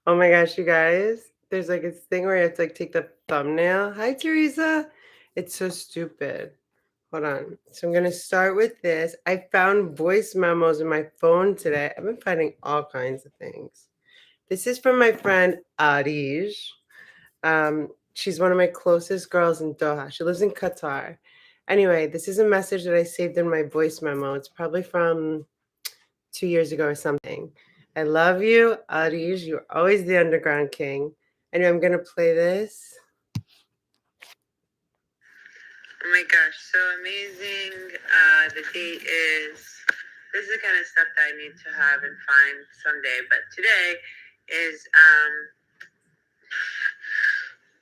Oh my gosh, you guys. There's like this thing where you have to like take the thumbnail. Hi, Teresa. It's so stupid. Hold on. So I'm gonna start with this. I found voice memos in my phone today. I've been finding all kinds of things. This is from my friend Arij. She's one of my closest girls in Doha. She lives in Qatar. Anyway, this is a message that I saved in my voice memo. It's probably from 2 years ago or something. I love you, Arij. You're always the underground king. Anyway, I'm gonna play this. Oh my gosh, so amazing. The date is, this is the kind of stuff that I need to have and find someday. But today is,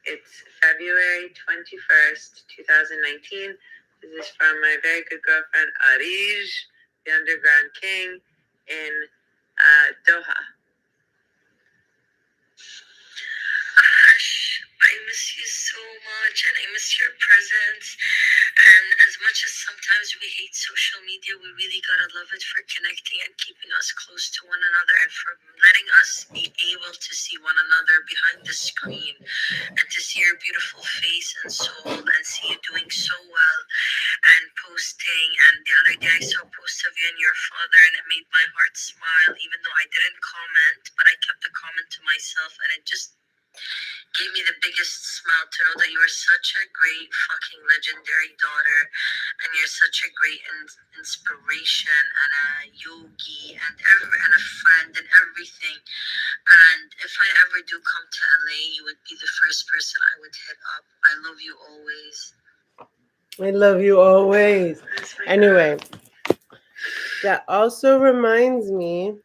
it's February 21st, 2019. This is from my very good girlfriend, Arij, the underground king in Doha. Ash, I miss you so much and I miss your presence. And as much as sometimes we hate social media, we really gotta love it for connecting and keeping us close to one another and for letting us be able to see one another behind the screen and to see your beautiful face and soul and see you doing so well and posting. And the other day I saw a post of you and your father and it made my heart smile, even though I didn't comment, but I kept the comment to myself and it just gave me the biggest smile to know that you are such a great fucking legendary daughter and you're such a great inspiration and a yogi and a friend and everything. And if I ever do come to LA, you would be the first person I would hit up. I love you always. I love you always. Anyway, that also reminds me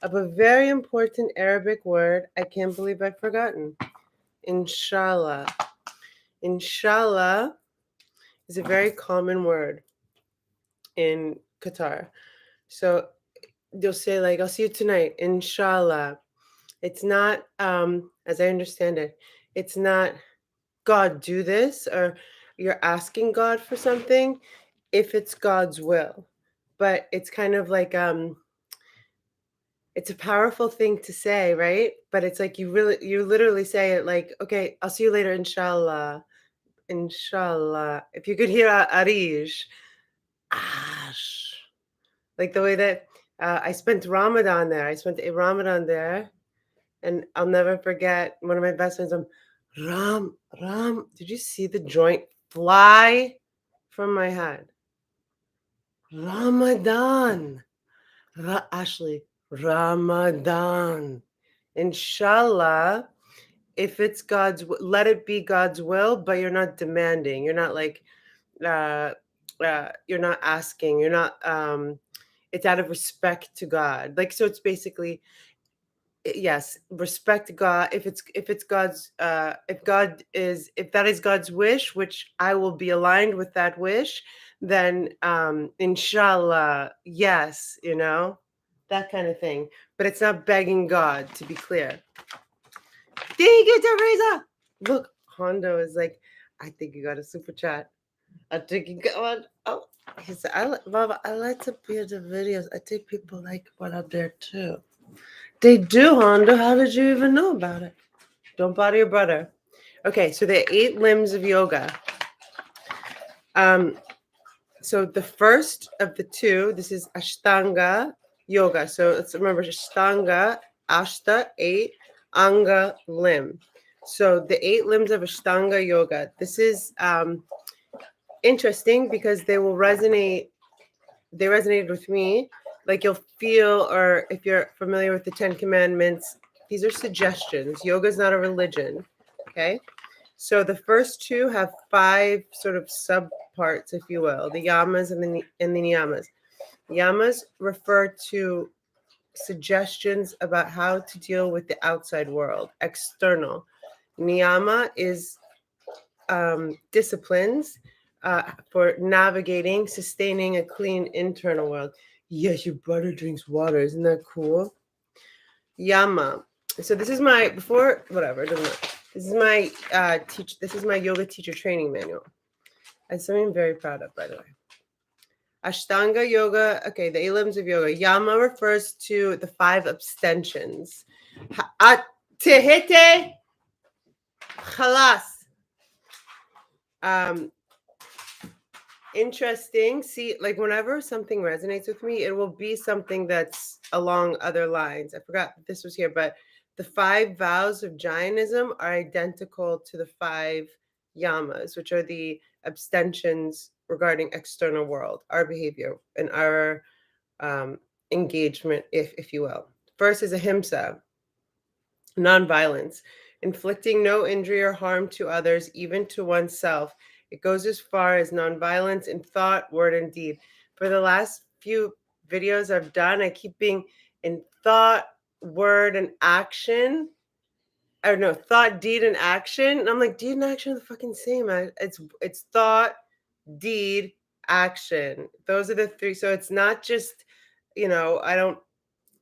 of a very important Arabic word I can't believe I've forgotten. Inshallah. Inshallah is a very common word in Qatar. So you'll say like, I'll see you tonight, inshallah. It's not, as I understand it, it's not God do this or you're asking God for something if it's God's will. But it's kind of like it's a powerful thing to say, right? But it's like you literally say it like, okay, I'll see you later, inshallah. Inshallah. If you could hear Arish, Ash. Like the way that I spent Ramadan there. I spent a Ramadan there, and I'll never forget one of my best friends. Ram. Did you see the joint fly from my head? Ramadan. Ashley, Ramadan. Inshallah, if it's let it be God's will, but you're not demanding. You're not like, uh, you're not asking. You're not. It's out of respect to God. Like so, it's basically yes, respect God. If it's God's, if that is God's wish, which I will be aligned with that wish, then inshallah, yes, that kind of thing. But it's not begging God, to be clear. Thank you, Teresa. Look, Hondo is like, I think you got a super chat. I think you got one. Oh, he said, Baba, I like to be the videos. I think people like what I'm there too. They do, Hondo. How did you even know about it? Don't bother your brother. Okay, so the 8 limbs of yoga. So the first of the two, this is Ashtanga yoga. So let's remember Ashtanga, Ashta, 8, Anga, limb. So the 8 limbs of Ashtanga yoga. This is interesting because they will resonate. They resonated with me. Like you'll feel, or if you're familiar with the 10 Commandments, these are suggestions. Yoga is not a religion. Okay. So the first two have 5 sort of subparts, if you will, the yamas and the niyamas. Yamas refer to suggestions about how to deal with the outside world, external. Niyama is disciplines for navigating, sustaining a clean internal world. Yes, your brother drinks water. Isn't that cool? Yama. So this is my before whatever. It doesn't matter. This is my This is my yoga teacher training manual. It's something I'm very proud of, by the way. Ashtanga yoga. Okay, the 8 limbs of yoga. Yama refers to the 5 abstentions. Tehete Khalas. Um, Interesting. See, like whenever something resonates with me, it will be something that's along other lines. I forgot that this was here, but the five vows of Jainism are identical to the five yamas, which are the abstentions regarding external world, our behavior, and our um, engagement, if you will. First is ahimsa, nonviolence, inflicting no injury or harm to others, even to oneself. It goes as far as nonviolence in thought, word, and deed. For the last few videos I've done, I keep being in thought, word, and action. Or no, thought, deed, and action. And I'm like, deed and action are the fucking same. It's thought, deed, action. Those are the three. So it's not just, I don't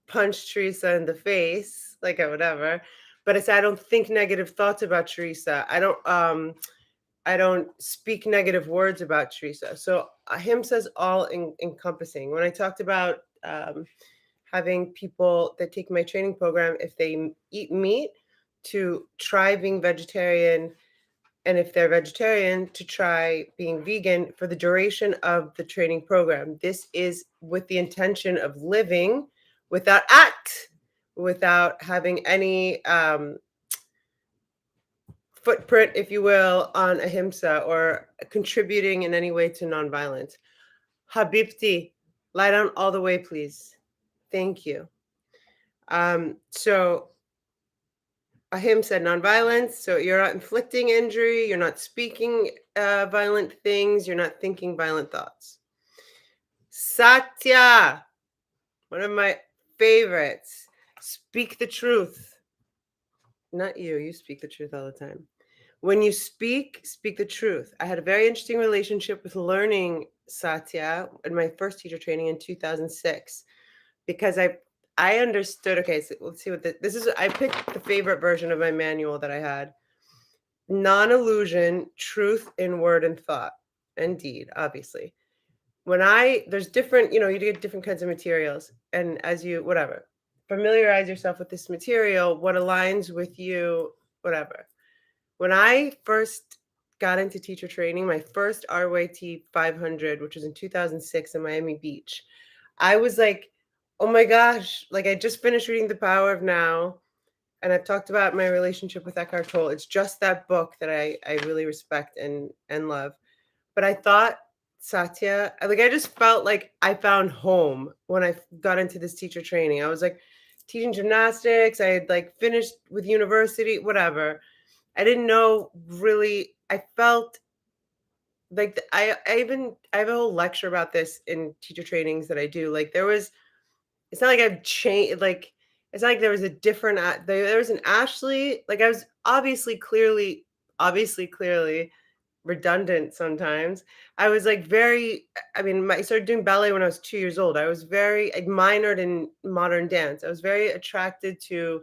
punch Teresa in the face, like or whatever. But it's I don't think negative thoughts about Teresa. I don't speak negative words about Teresa. So ahimsa is all encompassing. When I talked about having people that take my training program, if they eat meat, to try being vegetarian, and if they're vegetarian, to try being vegan for the duration of the training program. This is with the intention of living without act, without having any footprint, if you will, on ahimsa or contributing in any way to nonviolence. Habibti, lie down all the way, please. Thank you. So ahimsa, nonviolence. So you're not inflicting injury, you're not speaking violent things, you're not thinking violent thoughts. Satya, one of my favorites. Speak the truth. Not you, you speak the truth all the time. When you speak the truth. I had a very interesting relationship with learning Satya in my first teacher training in 2006 because I understood. Okay, so let's see what this is. I picked the favorite version of my manual that I had. Non-illusion, truth in word and thought and deed, obviously. There's different, you get different kinds of materials, and as you whatever familiarize yourself with this material, what aligns with you, whatever. When I first got into teacher training, my first RYT 500, which was in 2006 in Miami Beach, I was like, oh my gosh, like I just finished reading The Power of Now. And I've talked about my relationship with Eckhart Tolle. It's just that book that I really respect and love. But I thought Satya, I just felt like I found home when I got into this teacher training. I was like teaching gymnastics. I had like finished with university, whatever. I didn't know really. I felt like I have a whole lecture about this in teacher trainings that I do. Like it's not like I've changed. Like it's not like there was a different. There was an Ashley. Like I was obviously clearly redundant sometimes. I was like very. I mean, I started doing ballet when I was 2 years old. I minored in modern dance. I was very attracted to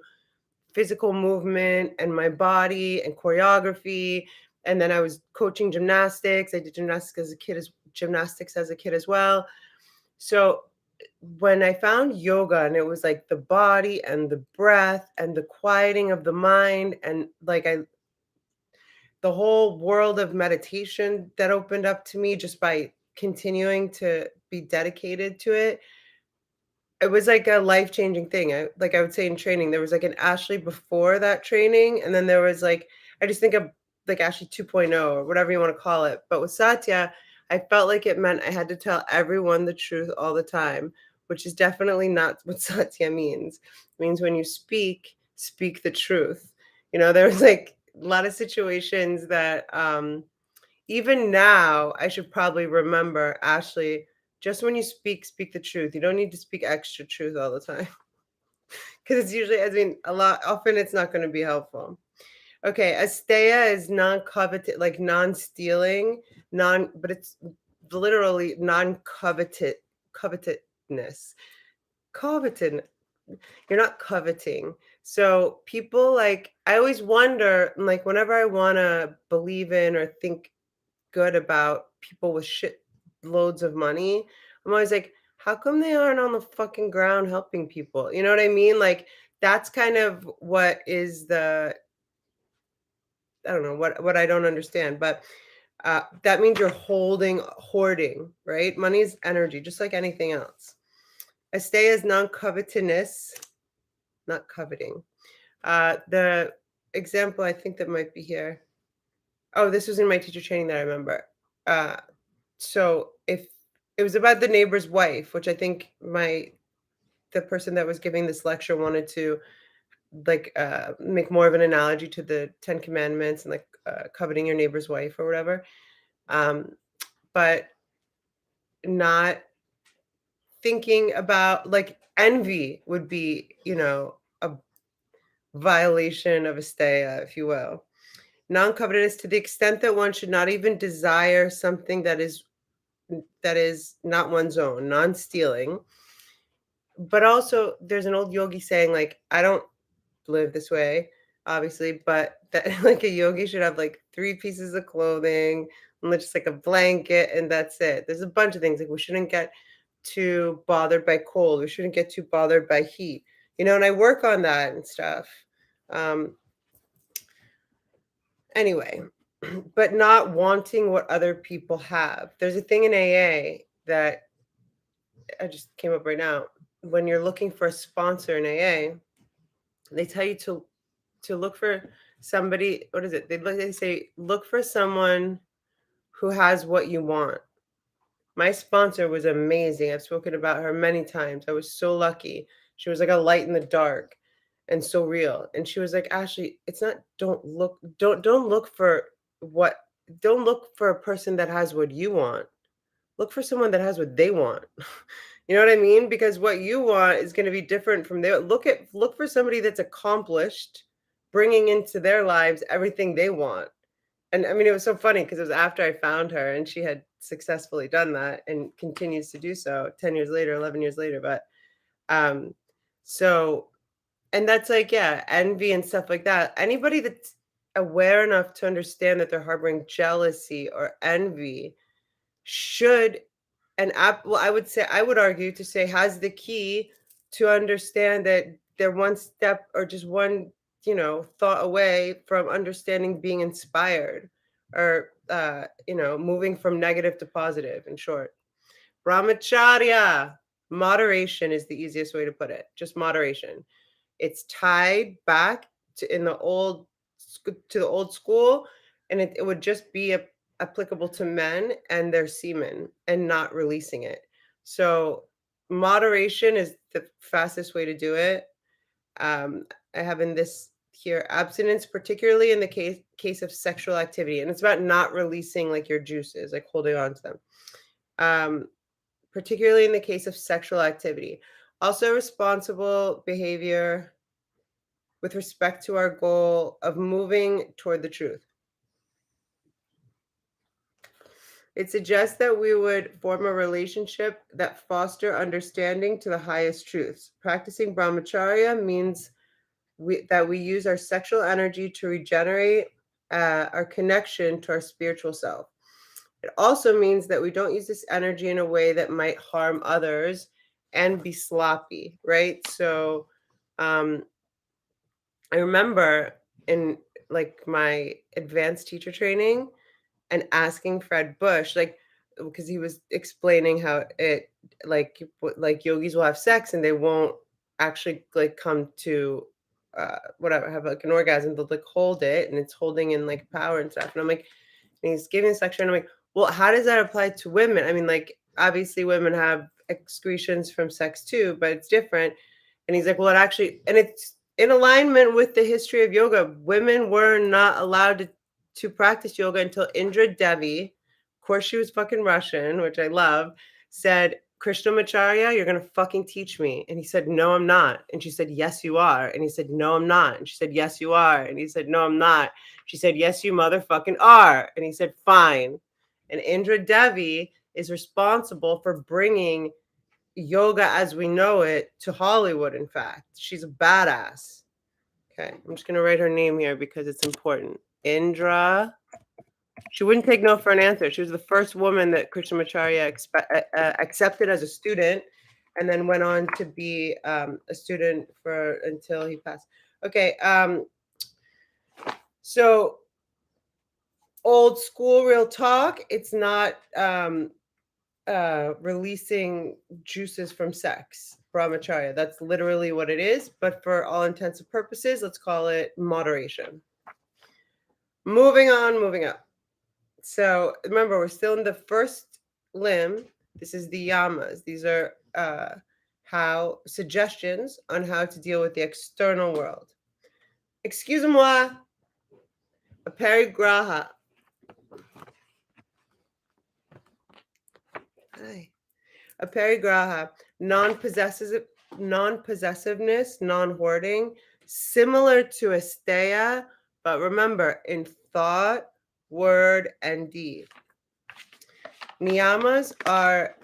physical movement and my body and choreography. And then I was coaching gymnastics. I did gymnastics as a kid as well. So when I found yoga and it was like the body and the breath and the quieting of the mind and the whole world of meditation that opened up to me just by continuing to be dedicated to it. It was like a life-changing thing. I would say in training, there was like an Ashley before that training, and then there was like I just think of like Ashley 2.0 or whatever you want to call it. But with Satya, I felt like it meant I had to tell everyone the truth all the time, which is definitely not what Satya means. It means when you speak the truth. There was like a lot of situations that even now I should probably remember, Ashley, just when you speak the truth. You don't need to speak extra truth all the time. Because it's usually, I mean, often it's not going to be helpful. Okay, asteya is non-coveted, like non-stealing, but it's literally covetedness. Coveted, you're not coveting. So people like, I always wonder, like, whenever I want to believe in or think good about people with shit loads of money, I'm always like, how come they aren't on the fucking ground helping people? You know what I mean? Like that's kind of what is the, I don't know what I don't understand, but that means you're hoarding, right? Money is energy, just like anything else. Asteya is non-covetousness, not coveting. The example I think that might be here. Oh, this was in my teacher training that I remember. Uh, so if it was about the neighbor's wife, which I think the person that was giving this lecture wanted to like make more of an analogy to the Ten Commandments and like coveting your neighbor's wife or whatever. Um, but not thinking about like envy would be, a violation of asteya, if you will. Non-covetous to the extent that one should not even desire something that is not one's own, non-stealing. But also there's an old yogi saying like, I don't live this way, obviously, but that like a yogi should have like three pieces of clothing and just like a blanket and that's it. There's a bunch of things like we shouldn't get too bothered by cold. We shouldn't get too bothered by heat. And I work on that and stuff. Um, anyway, but not wanting what other people have. There's a thing in AA that I just came up right now. When you're looking for a sponsor in AA, they tell you to look for somebody. What is it? They say look for someone who has what you want. My sponsor was amazing. I've spoken about her many times. I was so lucky. She was like a light in the dark and so real. And she was like, Ashley, it's not don't look for what don't look for a person that has what you want. Look for someone that has what they want. You know what I mean? Because what you want is going to be different from their. Look for somebody that's accomplished, bringing into their lives everything they want. And I mean, it was so funny because it was after I found her and she had successfully done that and continues to do so 10 years later, 11 years later. But um, so, and that's like, yeah, envy and stuff like that. Anybody that's aware enough to understand that they're harboring jealousy or envy should, well, I would argue to say has the key to understand that they're one step or just one, thought away from understanding being inspired or, moving from negative to positive, in short. Brahmacharya, moderation is the easiest way to put it. Just moderation. It's tied back to the old school, and it would just be applicable to men and their semen and not releasing it. So moderation is the fastest way to do it. I have in this here abstinence, particularly in the case of sexual activity, and it's about not releasing like your juices, like holding on to them. Particularly in the case of sexual activity. Also, responsible behavior with respect to our goal of moving toward the truth. It suggests that we would form a relationship that foster understanding to the highest truths. Practicing brahmacharya means that we use our sexual energy to regenerate our connection to our spiritual self. It also means that we don't use this energy in a way that might harm others and be sloppy, right? So I remember in like my advanced teacher training and asking Fred Bush, like, because he was explaining how it like yogis will have sex and they won't actually like come to whatever, have like an orgasm. They'll like hold it and it's holding in like power and stuff. And I'm like, and he's giving this lecture and I'm like, well, how does that apply to women? I mean, like obviously women have excretions from sex too, but it's different. And he's like, well, it's in alignment with the history of yoga. Women were not allowed to practice yoga until Indra Devi, of course, she was fucking Russian, which I love, said, Krishnamacharya, you're going to fucking teach me. And he said, no, I'm not. And she said, yes, you are. And he said, no, I'm not. And she said, yes, you are. And he said, no, I'm not. She said, yes, you motherfucking are. And he said, fine. And Indra Devi is responsible for bringing yoga as we know it to Hollywood, in fact. She's a badass. Okay, I'm just going to write her name here because it's important. Indra. She wouldn't take no for an answer. She was the first woman that Krishnamacharya accepted as a student. and then went on to be a student for until he passed. Okay, so old school real talk. It's not releasing juices from sex, brahmacharya. That's literally what it is. But for all intents and purposes, let's call it moderation. Moving on, moving up. So remember, we're still in the first limb. This is the yamas. These are how suggestions on how to deal with the external world. Excuse-moi, a parigraha. Hi. A parigraha, non-possessiveness, non-hoarding, similar to asteya, but remember, in thought, word, and deed. Niyamas are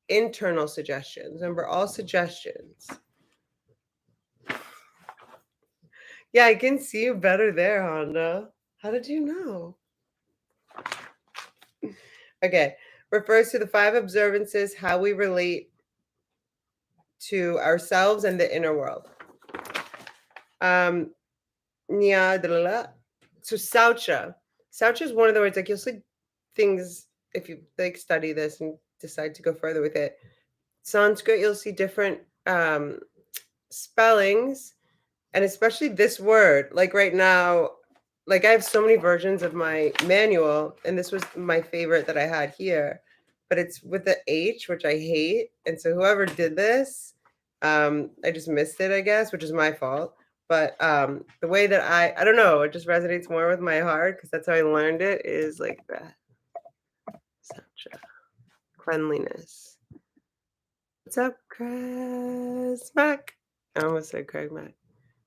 internal suggestions. Remember, all suggestions. Yeah, I can see you better there, Honda. How did you know? Okay, refers to the 5 observances, how we relate to ourselves and the inner world. So saucha. Saucha is one of the words, like you'll see things if you like study this and decide to go further with it. Sanskrit, you'll see different spellings, and especially this word. Like right now, like I have so many versions of my manual, and this was my favorite that I had here, but it's with the H, which I hate. And so whoever did this, I just missed it, I guess, which is my fault. But the way that I don't know, it just resonates more with my heart because that's how I learned it, is like that. Such a cleanliness. What's up, Chris Mac? I almost said Craig Mac.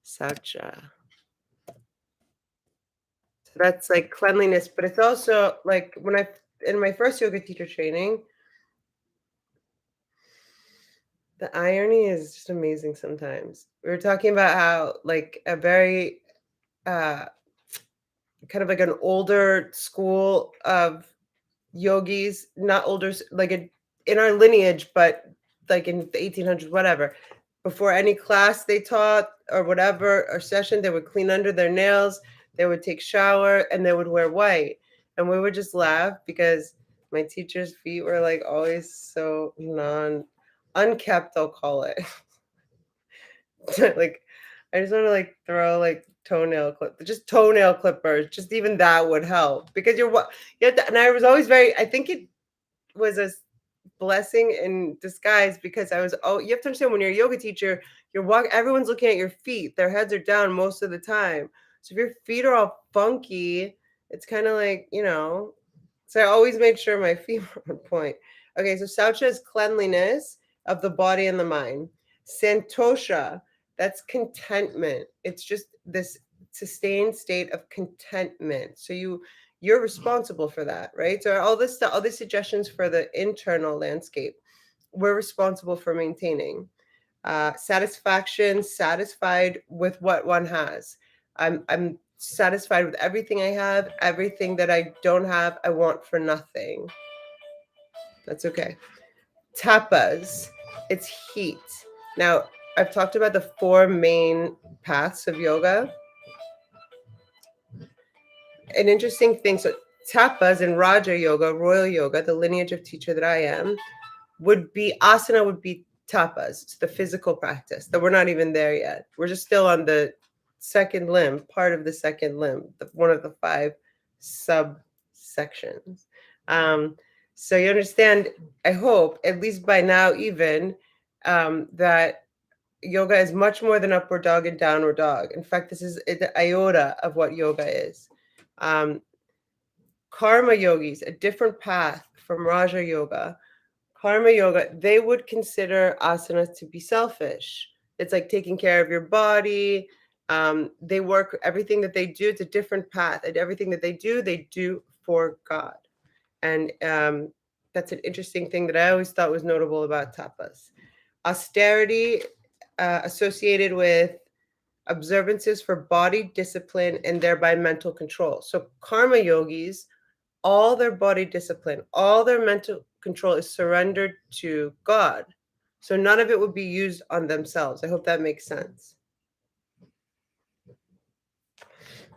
Such a. So that's like cleanliness, but it's also like when I in my first yoga teacher training, the irony is just amazing sometimes. We were talking about how like a very kind of like an older school of yogis, not older like in our lineage, but like in the 1800s, whatever. Before any class they taught or whatever or session, they would clean under their nails, they would take shower, and they would wear white. And we would just laugh because my teacher's feet were like always so unkept, I'll call it. Like I just want to like throw like toenail clippers, just even that would help because and I was always I think it was a blessing in disguise because you have to understand when you're a yoga teacher, everyone's looking at your feet, their heads are down most of the time. So if your feet are all funky, it's kind of like, so I always made sure my feet were on point. Okay, so saucha is cleanliness of the body and the mind. Santosha, that's contentment. It's just this sustained state of contentment. So you're responsible for that, right? So all this stuff, all these suggestions for the internal landscape, we're responsible for maintaining. Satisfaction, satisfied with what one has. I'm satisfied with everything I have. Everything that I don't have, I want for nothing. That's okay. Tapas, it's heat. Now, I've talked about the 4 main paths of yoga. An interesting thing, so tapas in Raja Yoga, royal yoga, the lineage of teacher that I am, asana would be tapas. It's the physical practice that we're not even there yet. We're just still on the second limb, part of the second limb, one of the 5 subsections. So you understand, I hope, at least by now even, that yoga is much more than upward dog and downward dog. In fact, this is the iota of what yoga is. Karma yogis, a different path from Raja Yoga. Karma yoga, they would consider asanas to be selfish. It's like taking care of your body. They work, everything that they do, it's a different path. And everything that they do for God. And that's an interesting thing that I always thought was notable about tapas. Austerity associated with observances for body discipline and thereby mental control. So karma yogis, all their body discipline, all their mental control is surrendered to God. So none of it would be used on themselves. I hope that makes sense.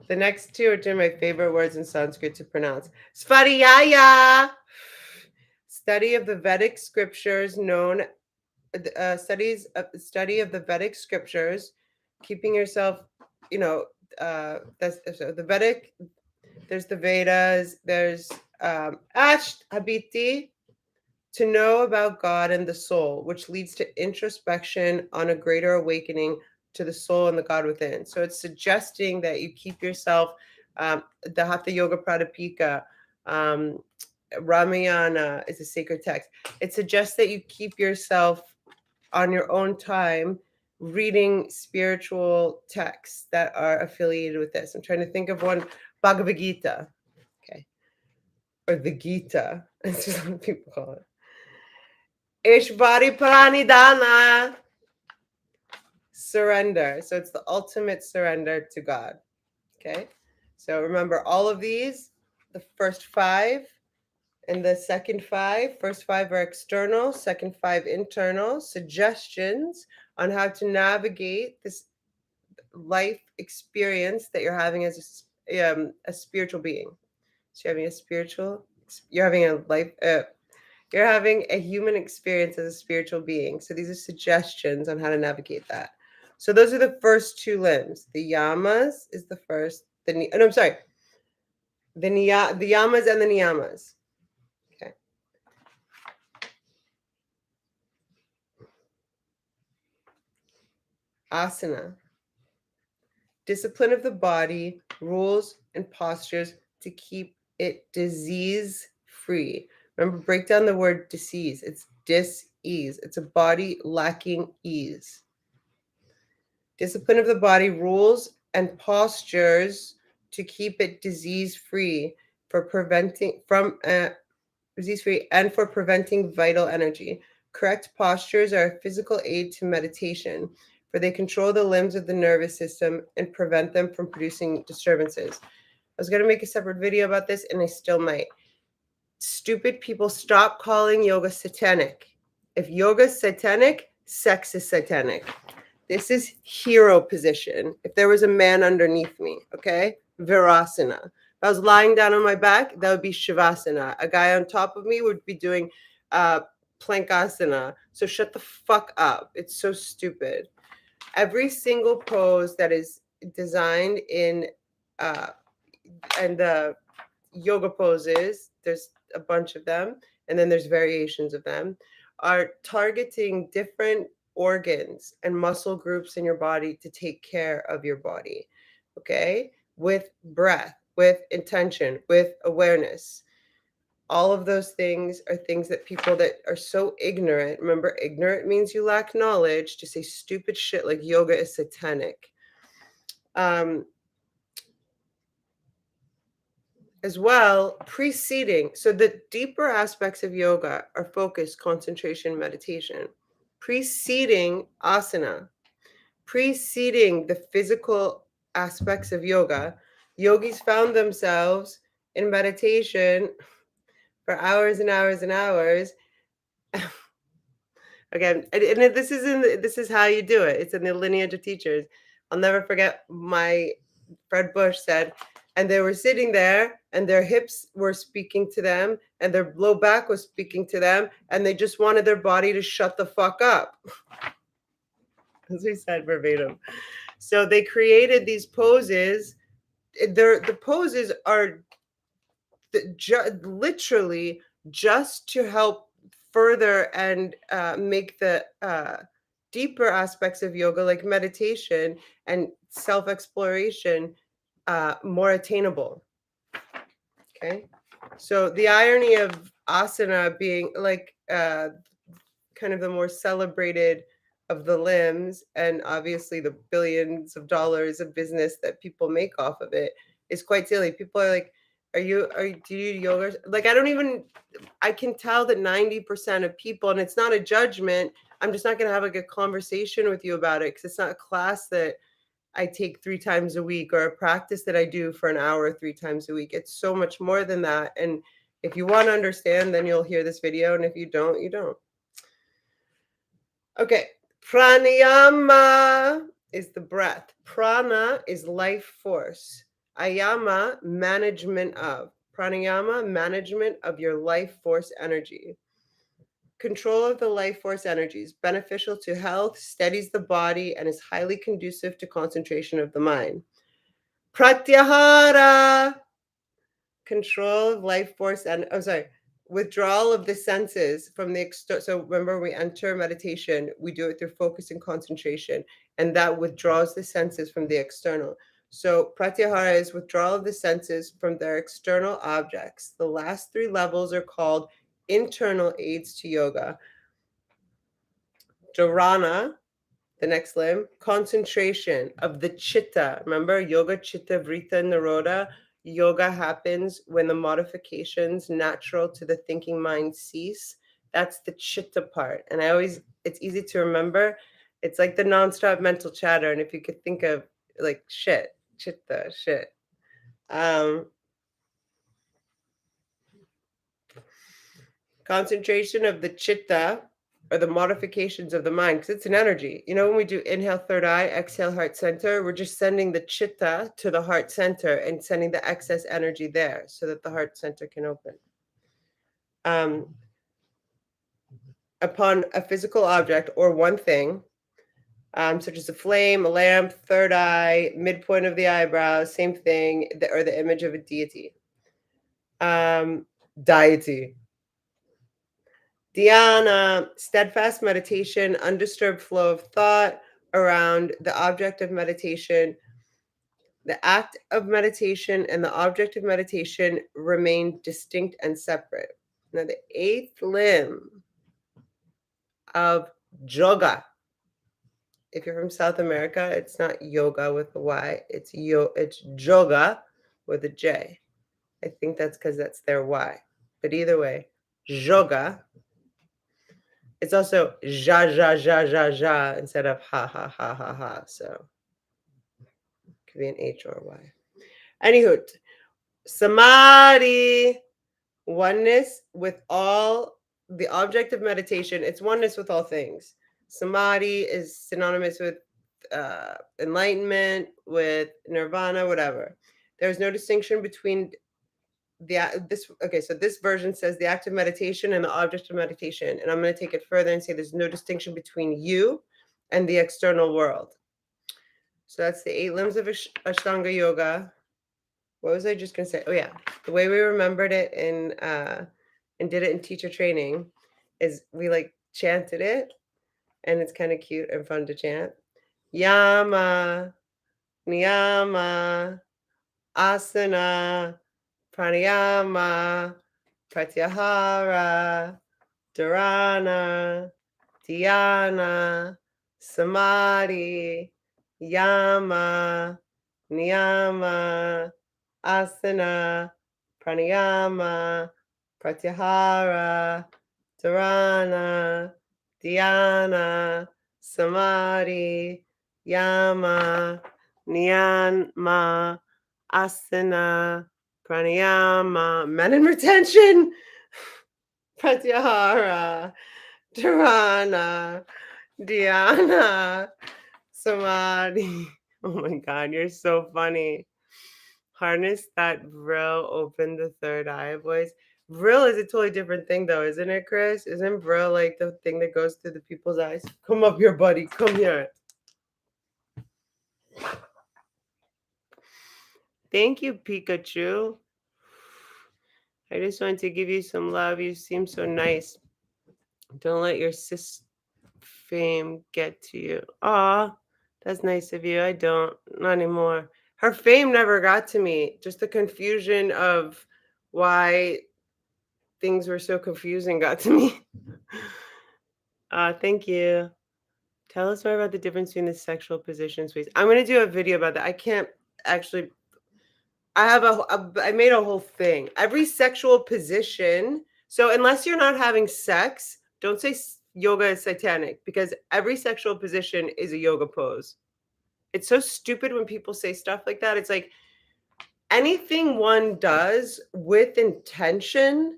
The next two are two of my favorite words in Sanskrit to pronounce. Svariyaya, study of the Vedic scriptures known study of the Vedic scriptures, keeping yourself, that's so the Vedic. There's the Vedas. There's Asht Habiti, to know about God and the soul, which leads to introspection on a greater awakening to the soul and the God within. So it's suggesting that you keep yourself, the Hatha Yoga Pradipika, Ramayana is a sacred text. It suggests that you keep yourself on your own time reading spiritual texts that are affiliated with this. I'm trying to think of one, Bhagavad Gita, okay, or the Gita, as some people call it. Ishvari Pranidhana, surrender. So it's the ultimate surrender to God. Okay. So remember all of these, the first five and the second five. First five are external, second five internal, suggestions on how to navigate this life experience that you're having as a spiritual being. So you're having a life, you're having a human experience as a spiritual being. So these are suggestions on how to navigate that. So those are the first two limbs. The yamas is the first. I'm sorry. The yamas and the niyamas. Okay. Asana. Discipline of the body, rules and postures to keep it disease free. Remember, break down the word disease. It's dis-ease. It's a body lacking ease. Discipline of the body, rules and postures to keep it disease free disease free and for preventing vital energy. Correct postures are a physical aid to meditation, for they control the limbs of the nervous system and prevent them from producing disturbances. I was going to make a separate video about this, and I still might. Stupid people, stop calling yoga satanic. If yoga's satanic, sex is satanic. This is hero position. If there was a man underneath me, okay? Virasana. If I was lying down on my back, that would be Shavasana. A guy on top of me would be doing Plankasana. So shut the fuck up. It's so stupid. Every single pose that is designed in and the yoga poses, there's a bunch of them, and then there's variations of them, are targeting different organs and muscle groups in your body to take care of your body, okay? With breath, with intention, with awareness. All of those things are things that people that are so ignorant, remember, ignorant means you lack knowledge, to say stupid shit like yoga is satanic. As well, preceding, so the deeper aspects of yoga are focus, concentration, meditation. Preceding asana, preceding the physical aspects of yoga, yogis found themselves in meditation for hours and hours and hours. Again, and this is how you do it. It's in the lineage of teachers. I'll never forget Fred Bush said, and they were sitting there and their hips were speaking to them and their low back was speaking to them, and they just wanted their body to shut the fuck up. As we said verbatim. So they created these poses. The poses are literally just to help further and make the deeper aspects of yoga, like meditation and self-exploration, more attainable. Okay, so the irony of asana being like kind of the more celebrated of the limbs, and obviously the billions of dollars of business that people make off of it, is quite silly. People are like, do you do yoga? Like, I can tell that 90% of people, and it's not a judgment, I'm just not going to have like a conversation with you about it, because it's not a class that I take 3 times a week or a practice that I do for an hour 3 times a week. It's so much more than that. And if you want to understand, then you'll hear this video. And if you don't, you don't. Okay. Pranayama is the breath. Prana is life force. Ayama, management of. Pranayama, management of your life force energy. Control of the life force energies, beneficial to health, steadies the body, and is highly conducive to concentration of the mind. Pratyahara, control of life force and withdrawal of the senses from the so remember, we enter meditation, we do it through focus and concentration, and that withdraws the senses from the external. So pratyahara is withdrawal of the senses from their external objects. The last three levels are called internal aids to yoga. Dharana, the next limb, concentration of the chitta. Remember, yoga, chitta, vrita, naroda. Yoga happens when the modifications natural to the thinking mind cease. That's the chitta part. And it's easy to remember. It's like the nonstop mental chatter. And if you could think of like shit, chitta, shit. Concentration of the chitta or the modifications of the mind, because it's an energy. You know, when we do inhale third eye, exhale heart center, we're just sending the chitta to the heart center and sending the excess energy there so that the heart center can open. Upon a physical object or one thing, such as a flame, a lamp, third eye, midpoint of the eyebrow, same thing, or the image of a deity. Deity. Dhyana, steadfast meditation, undisturbed flow of thought around the object of meditation. The act of meditation and the object of meditation remain distinct and separate. Now, the eighth limb of yoga. If you're from South America, it's not yoga with a Y. It's yoga with a J. I think that's because that's their Y. But either way, yoga. It's also ja ja ja ja ja instead of ha ha ha ha ha. So it could be an H or a Y. Anywho, samadhi, oneness with all the object of meditation. It's oneness with all things. Samadhi is synonymous with enlightenment, with nirvana, whatever. There's no distinction between so this version says the act of meditation and the object of meditation, and I'm going to take it further and say there's no distinction between you and the external world. So that's the 8 limbs of Ashtanga yoga. What was I just going to say? Oh yeah, the way we remembered it and did it in teacher training is we like chanted it, and it's kind of cute and fun to chant. Yama, niyama, asana, pranayama, pratyahara, dharana, dhyana, samadhi, yama, niyama, asana, pranayama, pratyahara, dharana, dhyana, samadhi, yama, niyama, asana, pranayama, men in retention, pratyahara, dharana, dhyana, samadhi. Oh my God, you're so funny. Harness that Vril open the third eye voice. Vril is a totally different thing though, isn't it, Chris? Isn't Vril like the thing that goes through the people's eyes? Come up here, buddy. Come here. Thank you, Pikachu. I just wanted to give you some love. You seem so nice. Don't let your sis fame get to you. Aw, that's nice of you. I don't. Not anymore. Her fame never got to me. Just the confusion of why things were so confusing got to me. Thank you. Tell us more about the difference between the sexual positions, please. I'm going to do a video about that. I can't actually. I made a whole thing. Every sexual position. So unless you're not having sex, don't say yoga is satanic, because every sexual position is a yoga pose. It's so stupid when people say stuff like that. It's like anything one does with intention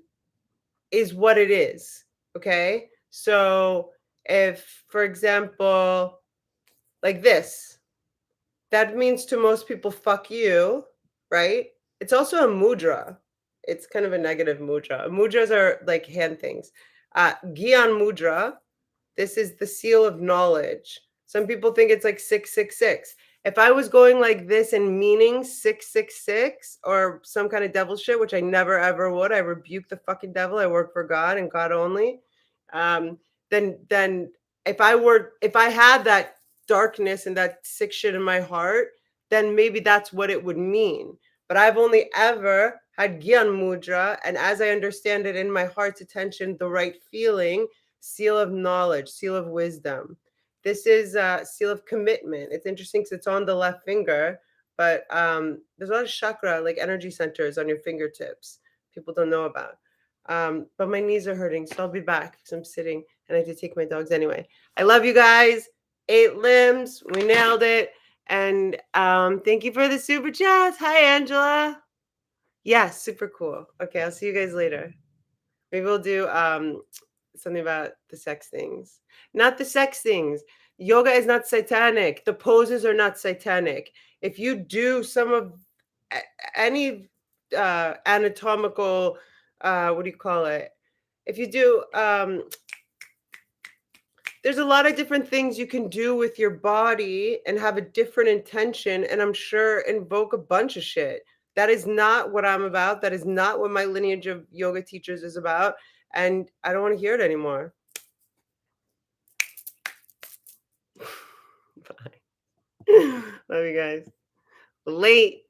is what it is. Okay. So If, for example, like this, that means to most people, fuck you, right? It's also a mudra. It's kind of a negative mudra. Mudras are like hand things. Gyan mudra, this is the seal of knowledge. Some people think it's like 666. If I was going like this and meaning 666 or some kind of devil shit, which I never ever would, I rebuke the fucking devil. I work for God and God only. Um, then if I had that darkness and that sick shit in my heart, then maybe that's what it would mean. But I've only ever had Gyan Mudra, and as I understand it in my heart's attention, the right feeling, seal of knowledge, seal of wisdom. This is a seal of commitment. It's interesting because it's on the left finger, but there's a lot of chakra, like energy centers on your fingertips. People don't know about. But my knees are hurting, so I'll be back because I'm sitting and I have to take my dogs anyway. I love you guys. 8 limbs, we nailed it. And thank you for the super chats. Hi, Angela. Yeah, super cool. Okay, I'll see you guys later. Maybe we'll do something about the sex things. Not the sex things. Yoga is not satanic. The poses are not satanic. If you do some of any anatomical, what do you call it? If you do, there's a lot of different things you can do with your body and have a different intention, and I'm sure invoke a bunch of shit. That is not what I'm about. That is not what my lineage of yoga teachers is about. And I don't want to hear it anymore. Bye. Love you guys. Late.